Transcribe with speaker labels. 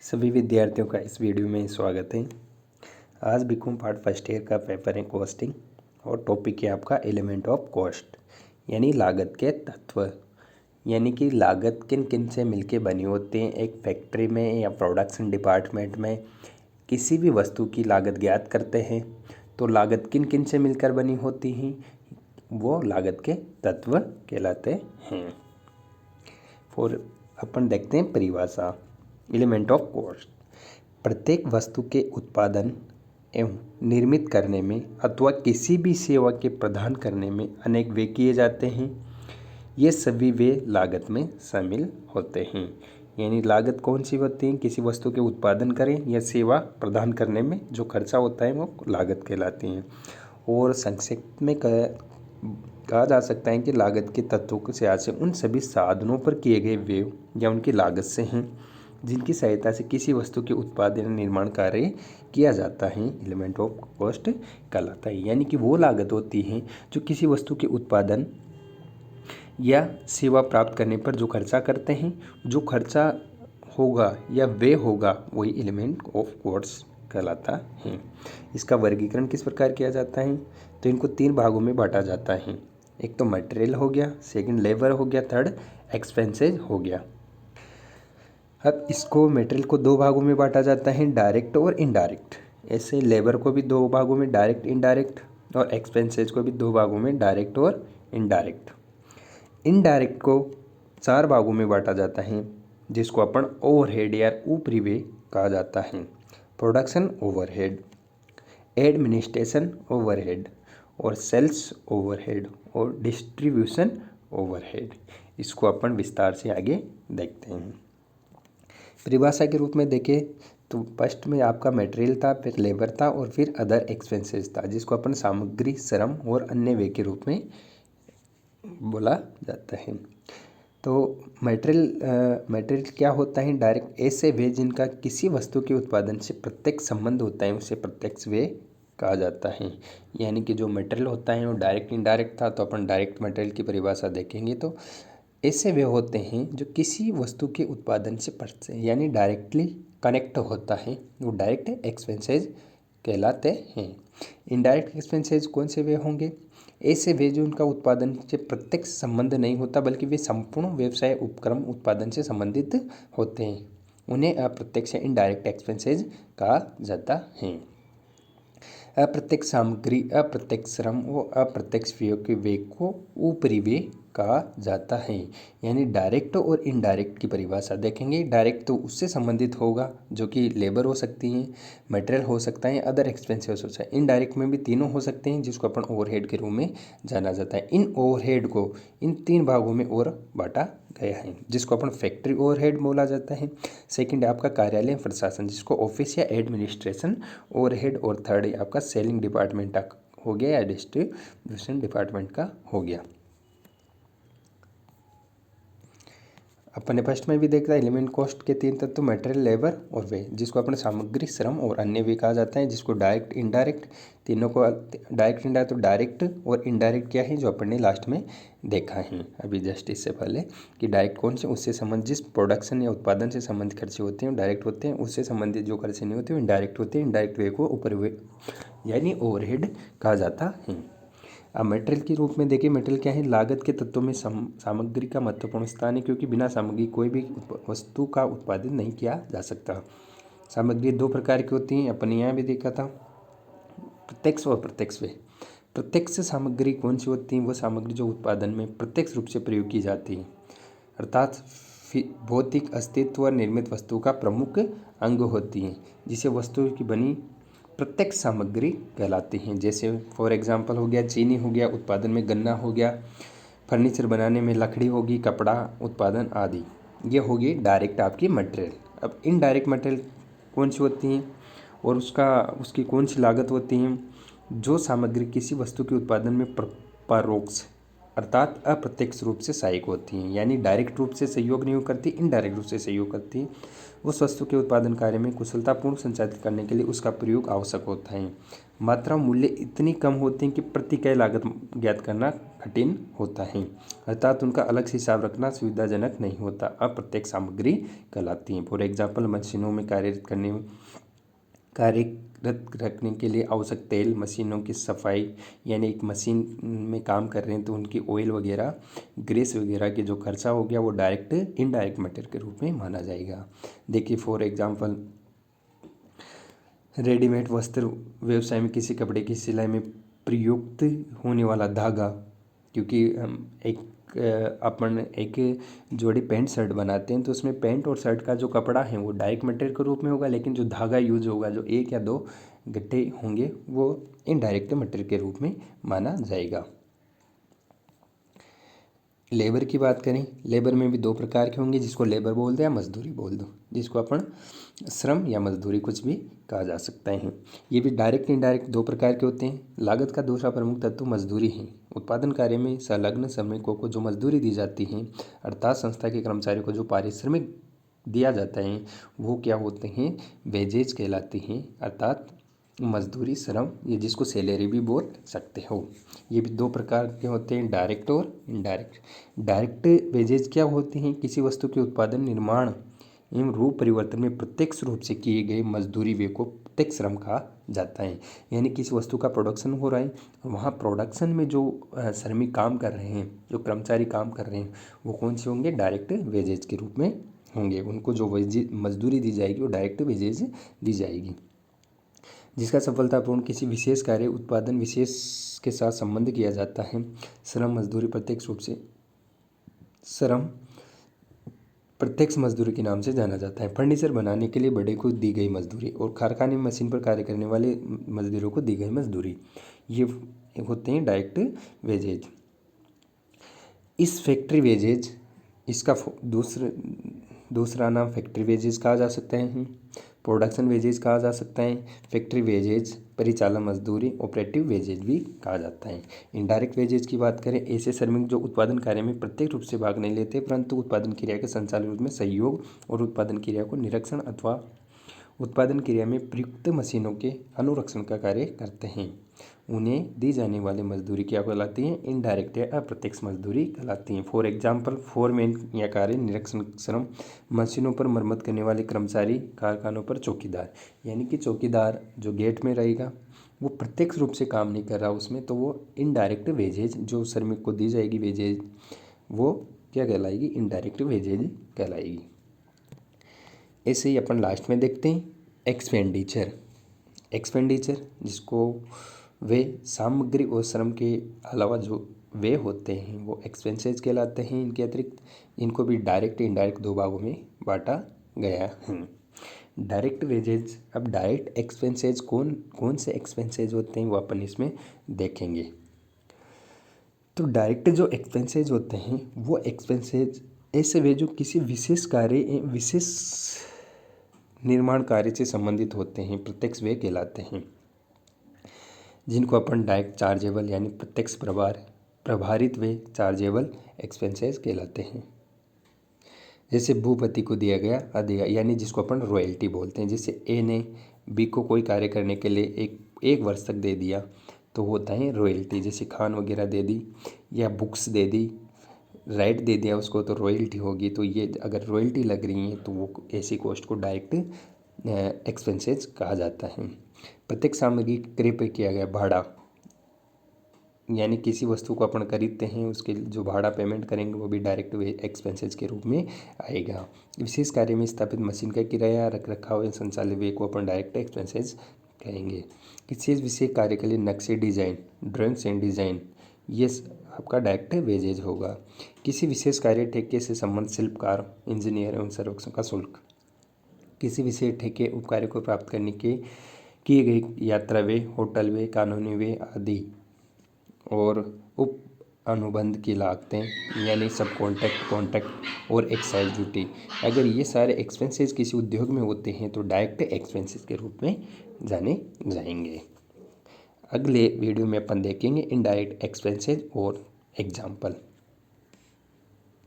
Speaker 1: सभी विद्यार्थियों का इस वीडियो में स्वागत है। आज बीकॉम पार्ट फर्स्ट ईयर का पेपर है कॉस्टिंग और टॉपिक है आपका एलिमेंट ऑफ कॉस्ट यानी लागत के तत्व। यानी कि लागत किन किन से मिलके बनी होती हैं। एक फैक्ट्री में या प्रोडक्शन डिपार्टमेंट में किसी भी वस्तु की लागत ज्ञात करते हैं तो लागत किन किन से मिलकर बनी होती हैं, वो लागत के तत्व कहलाते हैं। अपन देखते हैं परिभाषा। एलिमेंट ऑफ कॉस्ट प्रत्येक वस्तु के उत्पादन एवं निर्मित करने में अथवा किसी भी सेवा के प्रदान करने में अनेक व्यय किए जाते हैं। ये सभी व्यय लागत में शामिल होते हैं। यानी लागत कौन सी होती है? किसी वस्तु के उत्पादन करें या सेवा प्रदान करने में जो खर्चा होता है वो लागत कहलाती हैं। और संक्षिप्त में कहा जा सकता है कि लागत के तत्वों से आज से उन सभी साधनों पर किए गए व्यय या उनकी लागत से हैं जिनकी सहायता से किसी वस्तु के उत्पादन निर्माण कार्य किया जाता है। एलिमेंट ऑफ कॉस्ट कहलाता है। यानी कि वो लागत होती है जो किसी वस्तु के उत्पादन या सेवा प्राप्त करने पर जो खर्चा करते हैं, जो खर्चा होगा या व्यय होगा वही एलिमेंट ऑफ कॉस्ट कहलाता है। इसका वर्गीकरण किस प्रकार किया जाता है? तो इनको 3 भागों में बांटा जाता है। एक तो मटेरियल हो गया, सेकंड लेबर हो गया, थर्ड एक्सपेंसेस हो गया। अब इसको मटेरियल को 2 भागों में बांटा जाता है, डायरेक्ट और इनडायरेक्ट। ऐसे लेबर को भी 2 भागों में, डायरेक्ट इनडायरेक्ट, और एक्सपेंसेस को भी 2 भागों में, डायरेक्ट और इनडायरेक्ट। इनडायरेक्ट को 4 भागों में बांटा जाता है जिसको अपन ओवरहेड या ऊपरी व्यय कहा जाता है। प्रोडक्शन ओवरहेड, एडमिनिस्ट्रेशन ओवरहेड और सेल्स ओवरहेड और डिस्ट्रीब्यूशन ओवरहेड। इसको अपन विस्तार से आगे देखते हैं। परिभाषा के रूप में देखें तो फर्स्ट में आपका मटेरियल था, फिर लेबर था और फिर अदर एक्सपेंसेस था जिसको अपन सामग्री, श्रम और अन्य व्यय के रूप में बोला जाता है। तो मटेरियल क्या होता है? डायरेक्ट ऐसे व्यय जिनका किसी वस्तु के उत्पादन से प्रत्यक्ष संबंध होता है उसे प्रत्यक्ष व्यय कहा जाता है। यानी कि जो मटेरियल होता है वो डायरेक्ट इनडायरेक्ट था, तो अपन डायरेक्ट मटेरियल की परिभाषा देखेंगे तो ऐसे व्यय होते हैं जो किसी वस्तु के उत्पादन से यानी डायरेक्टली कनेक्ट होता है, वो डायरेक्ट एक्सपेंसेस कहलाते हैं। इनडायरेक्ट एक्सपेंसेस कौन से व्यय होंगे? ऐसे व्यय जो उनका उत्पादन से प्रत्यक्ष संबंध नहीं होता बल्कि वे संपूर्ण व्यवसाय उपक्रम उत्पादन से संबंधित होते हैं, उन्हें अप्रत्यक्ष इनडायरेक्ट एक्सपेंसेस कहा जाता है। अप्रत्यक्ष सामग्री, अप्रत्यक्ष श्रम और अप्रत्यक्ष व्यय के व्यय को ऊपरी व्यय कहा जाता है। यानी डायरेक्ट और इनडायरेक्ट की परिभाषा देखेंगे। डायरेक्ट तो उससे संबंधित होगा जो कि लेबर हो सकती है, मटेरियल हो सकता है, अदर एक्सपेंसेस हो सकता है। इनडायरेक्ट में भी तीनों हो सकते हैं जिसको अपन ओवरहेड के रूप में जाना जाता है। इन ओवरहेड को इन 3 भागों में और बांटा गया है जिसको अपन फैक्ट्री ओवरहेड बोला जाता है। सेकंड है आपका कार्यालय प्रशासन जिसको ऑफिस या एडमिनिस्ट्रेशन ओवरहेड, और थर्ड है आपका सेलिंग डिपार्टमेंट का हो गया या डिस्ट्रीब्यूशन डिपार्टमेंट का हो गया। अपन ने फर्स्ट में भी देखा एलिमेंट कॉस्ट के 3 तत्व मटेरियल, लेबर और व्यय जिसको अपन सामग्री, श्रम और अन्य व्यय कहा जाता है, जिसको डायरेक्ट इनडायरेक्ट, तीनों को डायरेक्ट इनडायरेक्ट। तो डायरेक्ट और इनडायरेक्ट क्या है जो अपन ने लास्ट में देखा है अभी जस्ट इससे पहले कि डायरेक्ट कौन से, उससे संबंधित जिस प्रोडक्शन या उत्पादन से संबंधित खर्चे होते हैं डायरेक्ट होते हैं, उससे संबंधित जो खर्चे नहीं होते वो इनडायरेक्ट होते हैं। इनडायरेक्ट व्यय को ऊपर व्यय यानी ओवरहेड कहा जाता है। अब मटेरियल के रूप में देखिए, मटेरियल क्या है? लागत के तत्वों में सामग्री का महत्वपूर्ण स्थान है क्योंकि बिना सामग्री कोई भी वस्तु का उत्पादन नहीं किया जा सकता। सामग्री 2 प्रकार की होती हैं, अपन यहाँ भी देखा था, प्रत्यक्ष और प्रत्यक्ष व्यय। प्रत्यक्ष सामग्री कौन सी होती है? वो सामग्री जो उत्पादन में प्रत्यक्ष रूप से प्रयोग की जाती है, अर्थात भौतिक अस्तित्व और निर्मित वस्तु का प्रमुख अंग होती है, जिसे वस्तु की बनी प्रत्यक्ष सामग्री कहलाती हैं। जैसे फॉर एग्जांपल हो गया चीनी हो गया, उत्पादन में गन्ना हो गया, फर्नीचर बनाने में लकड़ी होगी, कपड़ा उत्पादन आदि। ये होगी डायरेक्ट आपकी मटेरियल। अब इनडायरेक्ट मटेरियल कौन सी होती हैं और उसकी कौन सी लागत होती हैं? जो सामग्री किसी वस्तु के उत्पादन में परोक्ष अर्थात अप्रत्यक्ष रूप से सहायक होती हैं, यानी डायरेक्ट रूप से सहयोग नहीं करती, इनडायरेक्ट रूप से सहयोग करती हैं। उस वस्तु के उत्पादन कार्य में कुशलतापूर्ण संचालित करने के लिए उसका प्रयोग आवश्यक होता है। मात्रा मूल्य इतनी कम होते हैं कि प्रतिक्रिया लागत ज्ञात करना कठिन होता है, अर्थात उनका अलग से हिसाब रखना सुविधाजनक नहीं होता। अप्रत्यक्ष सामग्री कहलाती हैं। फॉर एग्जाम्पल, मशीनों में कार्यरत रखने के लिए आवश्यक तेल, मशीनों की सफाई, यानी एक मशीन में काम कर रहे हैं तो उनकी ऑयल वगैरह, ग्रीस वगैरह के जो खर्चा हो गया वो डायरेक्ट इनडायरेक्ट मटेरियल के रूप में माना जाएगा। देखिए फॉर एग्जांपल, रेडीमेड वस्त्र व्यवसाय में किसी कपड़े की सिलाई में प्रयुक्त होने वाला धागा, क्योंकि हम अपन एक जोड़ी पैंट शर्ट बनाते हैं तो उसमें पैंट और शर्ट का जो कपड़ा है वो डायरेक्ट मटेरियल के रूप में होगा, लेकिन जो धागा यूज होगा, जो एक या दो गट्ठे होंगे, वो इनडायरेक्ट मटेरियल के रूप में माना जाएगा। लेबर की बात करें, लेबर में भी दो प्रकार के होंगे, जिसको लेबर बोल दो या मजदूरी बोल दो, जिसको अपन श्रम या मजदूरी कुछ भी कहा जा सकता है। ये भी डायरेक्ट इनडायरेक्ट दो प्रकार के होते हैं। लागत का दूसरा प्रमुख तत्व मजदूरी है। उत्पादन कार्य में संलग्न श्रमिकों को जो मजदूरी दी जाती है, अर्थात संस्था के कर्मचारियों को जो पारिश्रमिक दिया जाता है, वो क्या होते हैं, वेजेज कहलाती हैं, अर्थात मजदूरी, श्रम, ये जिसको सैलरी भी बोल सकते हो। ये भी दो प्रकार के होते हैं, डायरेक्ट और इनडायरेक्ट। डायरेक्ट वेजेज क्या होते हैं, किसी वस्तु के उत्पादन, निर्माण एवं रूप परिवर्तन में प्रत्यक्ष रूप से किए गए मजदूरी व्यय को प्रत्यक्ष श्रम कहा जाता है। यानी किसी वस्तु का प्रोडक्शन हो रहा है, वहाँ प्रोडक्शन में जो श्रमिक काम कर रहे हैं, जो कर्मचारी काम कर रहे हैं, वो कौन से होंगे, डायरेक्ट वेजेज के रूप में होंगे। उनको जो मजदूरी दी जाएगी वो डायरेक्ट वेजेज दी जाएगी। जिसका सफलतापूर्ण किसी विशेष कार्य उत्पादन विशेष के साथ संबंध किया जाता है। श्रम मजदूरी प्रत्यक्ष रूप से श्रम प्रत्यक्ष मजदूरी के नाम से जाना जाता है। फर्नीचर बनाने के लिए बढ़ई को दी गई मजदूरी और कारखाने में मशीन पर कार्य करने वाले मजदूरों को दी गई मजदूरी, ये होते हैं डायरेक्ट वेजेज। इस फैक्ट्री वेजेज, इसका दूसरा नाम फैक्ट्री वेजेज कहा जा सकता है, प्रोडक्शन वेजेज कहा जा सकता है, फैक्ट्री वेजेज, परिचालन मजदूरी, ऑपरेटिव वेजेज भी कहा जाता है। इनडायरेक्ट वेजेज की बात करें, ऐसे श्रमिक जो उत्पादन कार्य में प्रत्यक्ष रूप से भाग नहीं लेते, परंतु उत्पादन क्रिया के संचालन रूप में सहयोग और उत्पादन क्रिया को निरीक्षण अथवा उत्पादन क्रिया में प्रयुक्त मशीनों के अनुरक्षण का कार्य करते हैं। उन्हें दी जाने वाली मजदूरी क्या कहलाती है, इनडायरेक्ट या अप्रत्यक्ष मजदूरी कहलाती हैं। फॉर एग्जाम्पल, फोरमैन या कार्य निरीक्षण श्रम, मशीनों पर मरम्मत करने वाले कर्मचारी, कारखानों पर चौकीदार। यानी कि चौकीदार जो गेट में रहेगा वो प्रत्यक्ष रूप से काम नहीं कर रहा उसमें, तो वो इनडायरेक्ट वेजेज जो श्रमिक को दी जाएगी वेजेज, वो क्या कहलाएगी, इनडायरेक्ट वेजेज कहलाएगी। ऐसे ही अपन लास्ट में देखते हैं एक्सपेंडिचर। एक्सपेंडिचर जिसको वे सामग्री और श्रम के अलावा जो वे होते हैं वो एक्सपेंसेस कहलाते हैं। इनके अतिरिक्त इनको भी डायरेक्ट इनडायरेक्ट दो भागों में बांटा गया है। डायरेक्ट वेजेज, अब डायरेक्ट एक्सपेंसेस कौन कौन से एक्सपेंसेस होते हैं वो अपन इसमें देखेंगे। तो डायरेक्ट जो एक्सपेंसेस होते हैं वो एक्सपेंसेस ऐसे वे जो किसी विशेष कार्य, विशेष निर्माण कार्य से संबंधित होते हैं, प्रत्यक्ष व्यय कहलाते हैं, जिनको अपन डायरेक्ट चार्जेबल यानी प्रत्यक्ष प्रभारित व्यय चार्जेबल एक्सपेंसेस कहलाते हैं। जैसे भूपति को दिया गया अधिकार, यानी जिसको अपन रॉयल्टी बोलते हैं। जैसे ए ने बी को कोई कार्य करने के लिए एक वर्ष तक दे दिया तो होता है रॉयल्टी। जैसे खान वगैरह दे दी या books they the, right they दिया उसको, तो रॉयल्टी होगी। तो ये अगर रॉयल्टी लग रही है तो वो ऐसी कॉस्ट को डायरेक्ट एक्सपेंसेस कहा जाता है। प्रत्यक्ष सामग्री क्रय पर किया गया भाड़ा, यानी किसी वस्तु को अपन खरीदते हैं उसके जो भाड़ा पेमेंट करेंगे वो भी डायरेक्ट एक्सपेंसेस के रूप में आएगा। विशेष कार्य में स्थापित मशीन का किराया, रख रखाव या संचालन व्यय को अपन डायरेक्ट एक्सपेंसेस कहेंगे। किसी विशेष कार्य के लिए नक्शे, डिजाइन, ड्राइंग्स एंड डिजाइन, ये आपका डायरेक्ट वेजेज होगा। किसी विशेष कार्य ठेके से संबंध, शिल्पकार, इंजीनियर एवं सर्वेक्षण का शुल्क। किसी विशेष ठेके उपकार्य को प्राप्त करने के किए गए यात्रा व्यय, होटल व्यय, कानूनी व्यय आदि और उप अनुबंध की लागतें, यानी सब कॉन्ट्रैक्ट और एक्साइज ड्यूटी। अगर ये सारे एक्सपेंसेस किसी उद्योग में होते हैं तो डायरेक्ट एक्सपेंसेस के रूप में जाने जाएंगे। अगले वीडियो में अपन देखेंगे इनडायरेक्ट एक्सपेंसेस और एग्जाम्पल,